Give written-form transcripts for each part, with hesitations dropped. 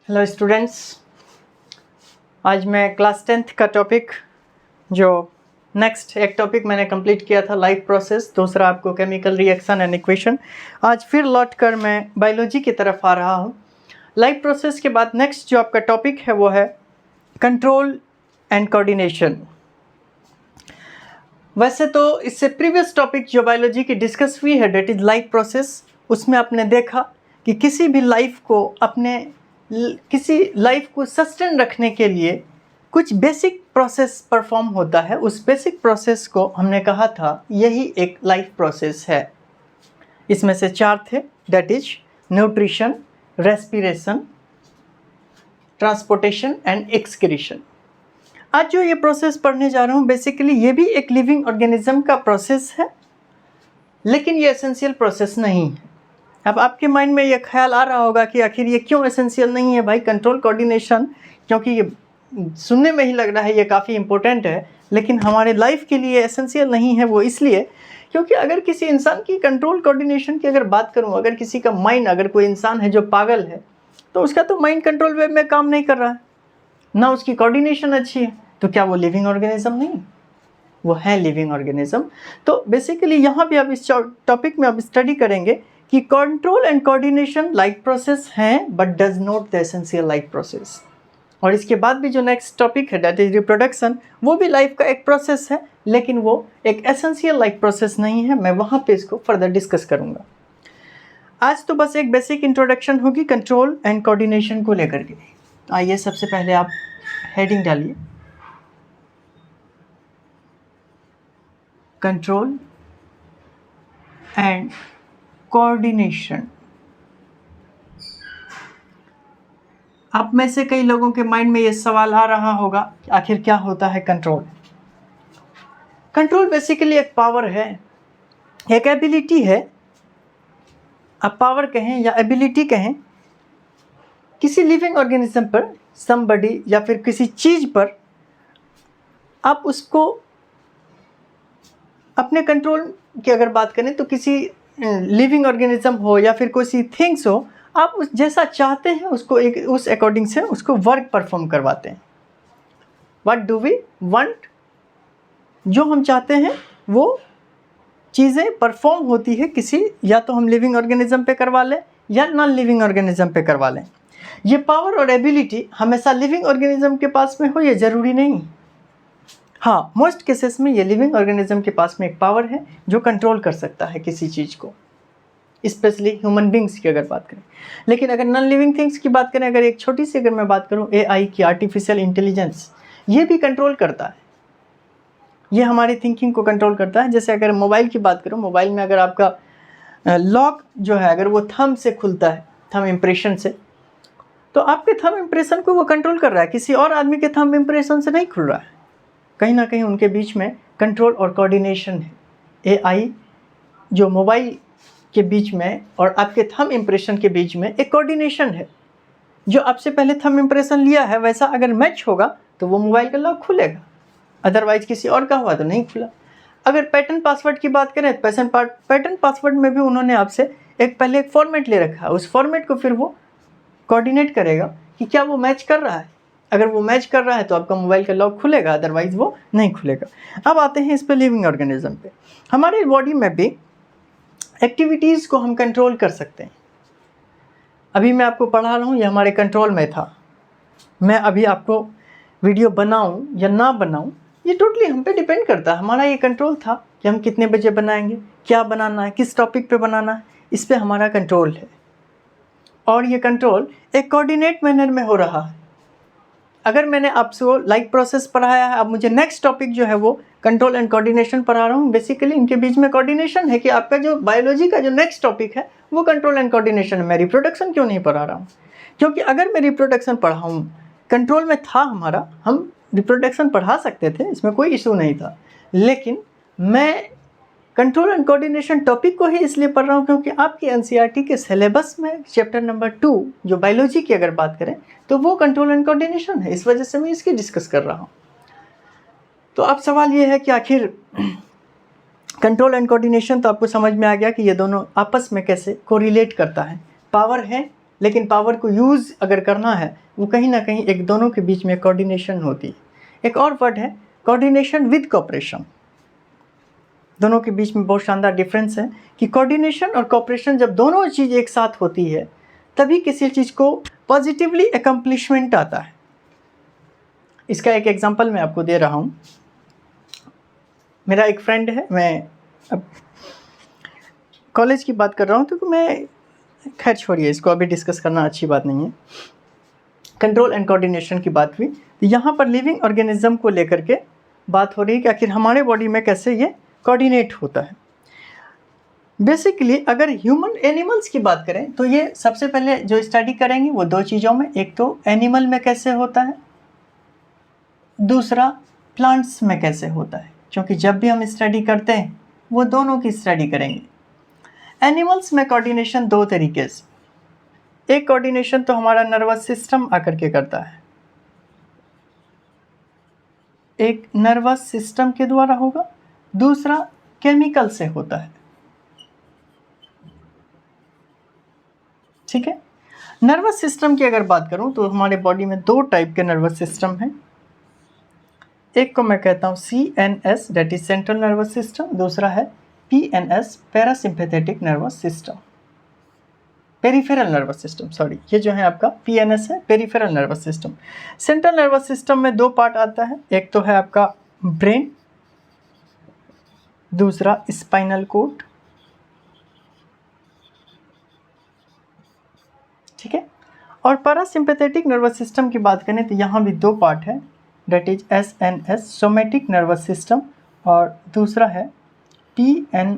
Hello students, आज मैं class 10th का टॉपिक जो नेक्स्ट एक टॉपिक मैंने कंप्लीट किया था लाइफ प्रोसेस, दूसरा आपको केमिकल रिएक्शन एंड इक्वेशन। आज फिर लौट कर मैं बायोलॉजी की तरफ आ रहा हूँ। लाइफ प्रोसेस के बाद नेक्स्ट जो आपका टॉपिक है वो है कंट्रोल एंड कोऑर्डिनेशन। वैसे तो इससे प्रीवियस टॉपिक जो बायोलॉजी की डिस्कस हुई है डेट इज़ लाइफ प्रोसेस, उसमें आपने देखा कि किसी भी लाइफ को सस्टेन रखने के लिए कुछ बेसिक प्रोसेस परफॉर्म होता है। उस बेसिक प्रोसेस को हमने कहा था यही एक लाइफ प्रोसेस है। इसमें से 4 थे, that is nutrition, respiration, transportation and excretion. आज जो ये प्रोसेस पढ़ने जा रहा हूँ बेसिकली ये भी एक लिविंग ऑर्गेनिज्म का प्रोसेस है, लेकिन ये एसेंशियल प्रोसेस नहीं है। अब आपके माइंड में ये ख्याल आ रहा होगा कि आखिर ये क्यों एसेंशियल नहीं है भाई, कंट्रोल कोऑर्डिनेशन, क्योंकि ये सुनने में ही लग रहा है ये काफ़ी इंपॉर्टेंट है, लेकिन हमारे लाइफ के लिए एसेंशियल नहीं है। वो इसलिए क्योंकि अगर किसी इंसान की कंट्रोल कोऑर्डिनेशन की अगर बात करूँ, अगर किसी का माइंड, अगर कोई इंसान है जो पागल है तो उसका तो माइंड कंट्रोल वे में काम नहीं कर रहा है, ना उसकी कोऑर्डिनेशन अच्छी है, तो क्या वो लिविंग ऑर्गेनिज्म नहीं? वो है लिविंग ऑर्गेनिज्म। तो बेसिकली यहाँ भी आप इस टॉपिक में आप स्टडी करेंगे कि control and coordination life process हैं but does not the essential life process. और इसके बाद भी जो नेक्स्ट टॉपिक है दैट इज रिप्रोडक्शन, वो भी लाइफ का एक प्रोसेस है, लेकिन वो एक एसेंशियल लाइफ प्रोसेस नहीं है। मैं वहाँ पे इसको फर्दर डिस्कस करूँगा। आज तो बस एक बेसिक इंट्रोडक्शन होगी कंट्रोल एंड कोऑर्डिनेशन को लेकर के। आइए सबसे पहले आप हेडिंग डालिए, कंट्रोल एंड कोऑर्डिनेशन। आप में से कई लोगों के माइंड में ये सवाल आ रहा होगा कि आखिर क्या होता है कंट्रोल। कंट्रोल बेसिकली एक पावर है, एक एबिलिटी है। आप पावर कहें या एबिलिटी कहें, किसी लिविंग ऑर्गेनिज्म पर, समबडी या फिर किसी चीज़ पर आप उसको अपने कंट्रोल की अगर बात करें तो किसी लिविंग ऑर्गेनिज्म हो या फिर कोई थिंग्स हो, आप उस जैसा चाहते हैं उसको एक उस अकॉर्डिंग से उसको वर्क परफॉर्म करवाते हैं। व्हाट डू वी वांट, जो हम चाहते हैं वो चीज़ें परफॉर्म होती है किसी, या तो हम लिविंग ऑर्गेनिज्म पे करवा लें या नॉन लिविंग ऑर्गेनिज्म पे करवा लें। ये पावर और एबिलिटी हमेशा लिविंग ऑर्गेनिज्म के पास में हो ये ज़रूरी नहीं। हाँ, मोस्ट केसेस में ये लिविंग ऑर्गेनिज्म के पास में एक पावर है जो कंट्रोल कर सकता है किसी चीज़ को, स्पेशली ह्यूमन बींग्स की अगर बात करें। लेकिन अगर नॉन लिविंग थिंग्स की बात करें, अगर एक छोटी सी अगर मैं बात करूं AI की, आर्टिफिशियल इंटेलिजेंस, ये भी कंट्रोल करता है। ये हमारी थिंकिंग को कंट्रोल करता है। जैसे अगर मोबाइल की बात करूं, मोबाइल में अगर आपका लॉक जो है अगर वो थंब से खुलता है, थंब इम्प्रेशन से, तो आपके थंब इम्प्रेशन को वो कंट्रोल कर रहा है, किसी और आदमी के थंब इम्प्रेशन से नहीं खुल रहा है। कहीं ना कहीं उनके बीच में कंट्रोल और कोऑर्डिनेशन है। AI जो मोबाइल के बीच में और आपके थंब इम्प्रेशन के बीच में एक कोऑर्डिनेशन है। जो आपसे पहले थंब इम्प्रेशन लिया है वैसा अगर मैच होगा तो वो मोबाइल का लॉक खुलेगा, अदरवाइज किसी और का हुआ तो नहीं खुला। अगर पैटर्न पासवर्ड की बात करें तो पैटर्न पासवर्ड में भी उन्होंने आपसे पहले एक फॉर्मेट ले रखा है, उस फॉर्मेट को फिर वो कोऑर्डिनेट करेगा कि क्या वो मैच कर रहा है। अगर वो मैच कर रहा है तो आपका मोबाइल का लॉक खुलेगा, अदरवाइज वो नहीं खुलेगा। अब आते हैं इस पर लिविंग ऑर्गेनिज्म पे। हमारे बॉडी में भी एक्टिविटीज़ को हम कंट्रोल कर सकते हैं। अभी मैं आपको पढ़ा रहा हूँ, ये हमारे कंट्रोल में था। मैं अभी आपको वीडियो बनाऊँ या ना बनाऊँ ये टोटली हम पे डिपेंड करता है। हमारा ये कंट्रोल था कि हम कितने बजे बनाएंगे, क्या बनाना है, किस टॉपिक पे बनाना है, इस पे हमारा कंट्रोल है। और ये कंट्रोल एक कोऑर्डिनेट मैनर में हो रहा है। अगर मैंने आपको लाइफ प्रोसेस पढ़ाया है, अब मुझे नेक्स्ट टॉपिक जो है वो कंट्रोल एंड कोऑर्डिनेशन पढ़ा रहा हूँ। बेसिकली इनके बीच में कोऑर्डिनेशन है कि आपका जो बायोलॉजी का जो नेक्स्ट टॉपिक है वो कंट्रोल एंड कोऑर्डिनेशन है। मैं रिप्रोडक्शन क्यों नहीं पढ़ा रहा हूँ? क्योंकि अगर मैं रिप्रोडक्शन पढ़ाऊँ, कंट्रोल में था हमारा, हम रिप्रोडक्शन पढ़ा सकते थे, इसमें कोई इशू नहीं था, लेकिन मैं कंट्रोल एंड कोऑर्डिनेशन टॉपिक को ही इसलिए पढ़ रहा हूँ क्योंकि आपकी NCERT के सिलेबस में चैप्टर नंबर 2 जो बायोलॉजी की अगर बात करें तो वो कंट्रोल एंड कोऑर्डिनेशन है। इस वजह से मैं इसकी डिस्कस कर रहा हूँ। तो अब सवाल ये है कि आखिर कंट्रोल एंड कोऑर्डिनेशन तो आपको समझ में आ गया कि ये दोनों आपस में कैसे कोरिलेट करता है। पावर है लेकिन पावर को यूज़ अगर करना है वो कहीं ना कहीं एक दोनों के बीच में कोऑर्डिनेशन होती है। एक और वर्ड है कोऑर्डिनेशन विद कोऑपरेशन। दोनों के बीच में बहुत शानदार डिफरेंस है कि कोऑर्डिनेशन और कोऑपरेशन जब दोनों चीज़ एक साथ होती है तभी किसी चीज़ को पॉजिटिवली अकम्प्लिशमेंट आता है। इसका एक एग्जांपल मैं आपको दे रहा हूँ। मेरा एक फ्रेंड है, मैं अब कॉलेज की बात कर रहा हूँ तो मैं, खैर छोड़िए, इसको अभी डिस्कस करना अच्छी बात नहीं है। कंट्रोल एंड कोऑर्डिनेशन की बात हुई तो यहाँ पर लिविंग ऑर्गेनिज्म को लेकर के बात हो रही है कि आखिर हमारे बॉडी में कैसे ये कोऑर्डिनेट होता है। बेसिकली अगर ह्यूमन एनिमल्स की बात करें तो ये सबसे पहले जो स्टडी करेंगे वो दो चीज़ों में, एक तो एनिमल में कैसे होता है, दूसरा प्लांट्स में कैसे होता है, क्योंकि जब भी हम स्टडी करते हैं वो दोनों की स्टडी करेंगे। एनिमल्स में कोऑर्डिनेशन दो तरीके से, एक कोऑर्डिनेशन तो हमारा नर्वस सिस्टम आकर के करता है, एक नर्वस सिस्टम के द्वारा होगा, दूसरा केमिकल से होता है। ठीक है। नर्वस सिस्टम की अगर बात करूं तो हमारे बॉडी में दो टाइप के नर्वस सिस्टम हैं। एक को मैं कहता हूं CNS that is central nervous system, दूसरा है PNS parasympathetic nervous system, peripheral nervous system, sorry, ये जो है आपका PNS है, peripheral nervous system. Central nervous system में दो पार्ट आता है, एक तो है आपका ब्रेन, दूसरा स्पाइनल कोड। ठीक है। और पैरासिम्पैथेटिक नर्वस सिस्टम की बात करें तो यहाँ भी दो पार्ट है, that is SNS somatic nervous system, और दूसरा है PN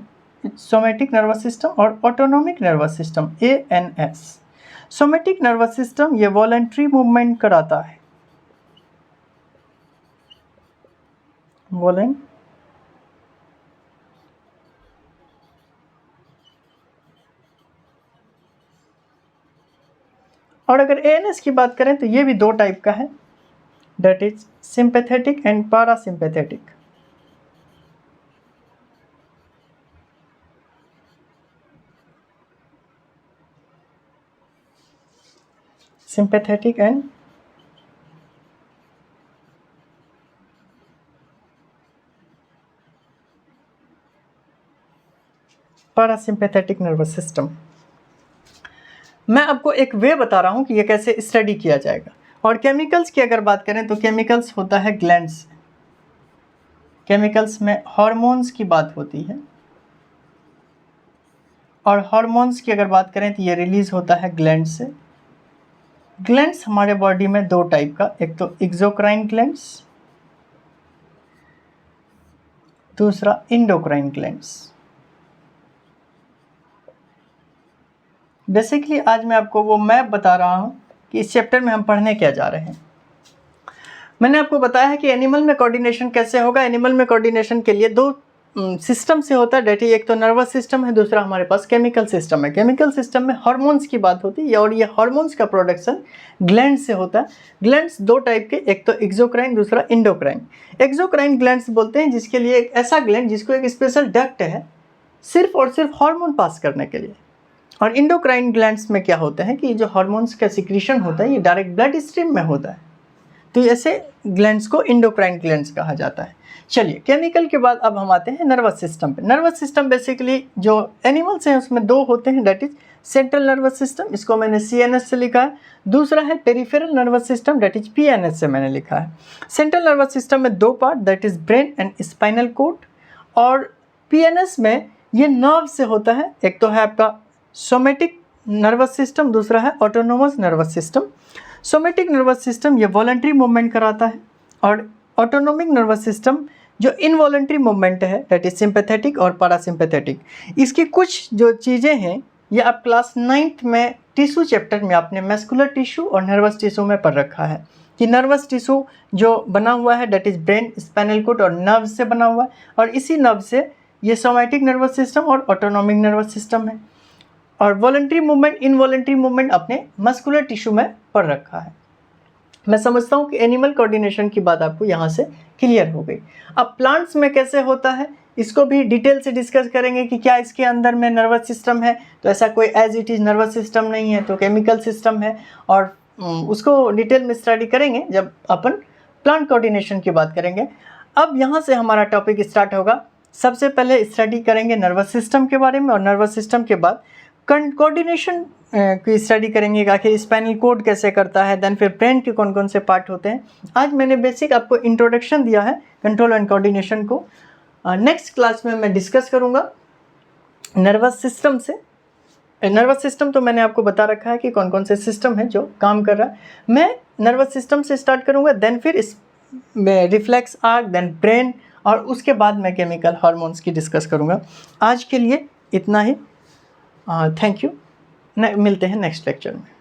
सोमेटिक नर्वस सिस्टम और autonomic nervous system ANS। Somatic nervous system ये वॉलंटरी मूवमेंट कराता है, और अगर ANS की बात करें तो ये भी दो टाइप का है, that is sympathetic and parasympathetic. Sympathetic and parasympathetic nervous system. मैं आपको एक वे बता रहा हूँ कि ये कैसे स्टडी किया जाएगा। और केमिकल्स की अगर बात करें तो केमिकल्स होता है ग्लैंड्स, केमिकल्स में हार्मोन्स की बात होती है, और हार्मोन्स की अगर बात करें तो ये रिलीज होता है ग्लैंड से। ग्लैंड्स हमारे बॉडी में दो टाइप का, एक तो एक्सोक्राइन ग्लैंड्स, दूसरा इंडोक्राइन ग्लैंड्स। बेसिकली आज मैं आपको वो मैप बता रहा हूँ कि इस चैप्टर में हम पढ़ने क्या जा रहे हैं। मैंने आपको बताया है कि एनिमल में कोऑर्डिनेशन कैसे होगा। एनिमल में कोऑर्डिनेशन के लिए दो सिस्टम से होता है, डेट एक तो नर्वस सिस्टम है, दूसरा हमारे पास केमिकल सिस्टम है। केमिकल सिस्टम में हार्मोन्स की बात होती है और ये हार्मोन्स का प्रोडक्शन ग्लैंड से होता है। ग्लैंड्स दो टाइप के, एक तो एक्सोक्राइन, दूसरा इंडोक्राइन। एक्सोक्राइन ग्लैंड्स बोलते हैं जिसके लिए एक ऐसा ग्लैंड जिसको एक स्पेशल डक्ट है सिर्फ और सिर्फ हार्मोन पास करने के लिए। और इंडोक्राइन ग्लैंड्स में क्या होता है कि जो हार्मोन्स का सिक्रीशन होता है ये डायरेक्ट ब्लड स्ट्रीम में होता है, तो ऐसे ग्लैंड्स को इंडोक्राइन ग्लैंड्स कहा जाता है। चलिए, केमिकल के बाद अब हम आते हैं नर्वस सिस्टम पे। नर्वस सिस्टम बेसिकली जो एनिमल्स हैं उसमें दो होते हैं, that is central nervous system, इसको मैंने CNS से लिखा है, दूसरा है peripheral nervous system, that is PNS से मैंने लिखा है। सेंट्रल नर्वस सिस्टम में दो part, that is brain and spinal cord, और PNS में ये नर्व से होता है, एक तो है आपका सोमेटिक नर्वस सिस्टम, दूसरा है autonomous nervous system. Somatic nervous system ये वॉलंटरी मूवमेंट कराता है, और ऑटोनोमिक नर्वस सिस्टम जो इनवॉलंटरी मूवमेंट है, दैट इज सिंपैथेटिक और पैरासिम्पैथेटिक। इसकी कुछ जो चीज़ें हैं ये आप क्लास 9th में टिश्यू चैप्टर में आपने मस्कुलर टिश्यू और नर्वस टिश्यू में पढ़ रखा है कि नर्वस टिश्यू जो बना हुआ है that is brain, spinal cord और नर्व से बना हुआ है, और इसी नर्व से ये सोमेटिक नर्वस सिस्टम और ऑटोनोमिक नर्वस सिस्टम है। और वॉलंटरी मूवमेंट, इनवॉलंटरी मूवमेंट आपने मस्कुलर टिश्यू में पढ़ रखा है। मैं समझता हूँ कि एनिमल कोऑर्डिनेशन की बात आपको यहाँ से क्लियर हो गई। अब प्लांट्स में कैसे होता है इसको भी डिटेल से डिस्कस करेंगे कि क्या इसके अंदर में नर्वस सिस्टम है, तो ऐसा कोई as it is nervous system नहीं है, तो केमिकल सिस्टम है, और उसको डिटेल में स्टडी करेंगे जब अपन प्लांट कोऑर्डिनेशन की बात करेंगे। अब यहाँ से हमारा टॉपिक स्टार्ट होगा। सबसे पहले स्टडी करेंगे नर्वस सिस्टम के बारे में, और नर्वस सिस्टम के बाद कोऑर्डिनेशन की स्टडी करेंगे कि आखिर स्पाइनल कोड कैसे करता है, देन फिर ब्रेन के कौन कौन से पार्ट होते हैं। आज मैंने बेसिक आपको इंट्रोडक्शन दिया है कंट्रोल एंड कोऑर्डिनेशन को। नेक्स्ट क्लास में मैं डिस्कस करूँगा नर्वस सिस्टम से। नर्वस सिस्टम तो मैंने आपको बता रखा है कि कौन कौन से सिस्टम है जो काम कर रहा है। मैं नर्वस सिस्टम से स्टार्ट करूँगा, देन फिर इस रिफ्लेक्स आर्क, देन ब्रेन, और उसके बाद मैं केमिकल हार्मोन्स की डिस्कस करूँगा। आज के लिए इतना ही। Thank you. मिलते हैं नेक्स्ट लेक्चर में।